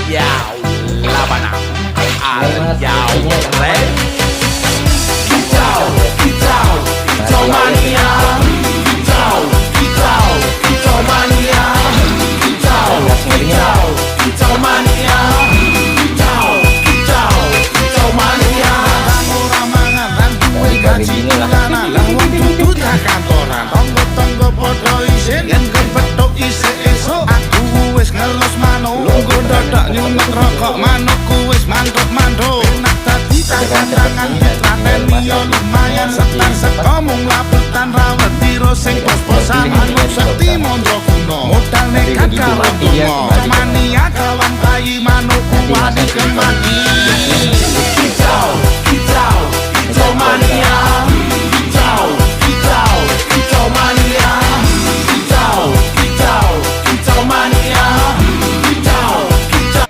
Yao Labana Yao Red Kicau Kicau Kicau mania Kicau Kicau Kicau mania Kicau Kicau Kicau mania Kicau Kicau Kicau mania Orang mangan lan duwe gaji bulanan lah wong dudu tak kantoran tonggo-tonggo padha isin yen kepethuk isih esuk aku wis ngelos manuk lungguh dadak nyumet rokok manukku wis mantuk-mantuk enak dadi tangan ditrateni yo lumayan setan seko mung labutan rawet tiro sing pos-posan manuk sakti mondro kuno modal nekat karo donga mania kawan bayi manukku wani kemati Kicau Kicau Kicau mania Kicau Kicau Kicau mania Kicau Kicau Kicau mania Kicau Kicau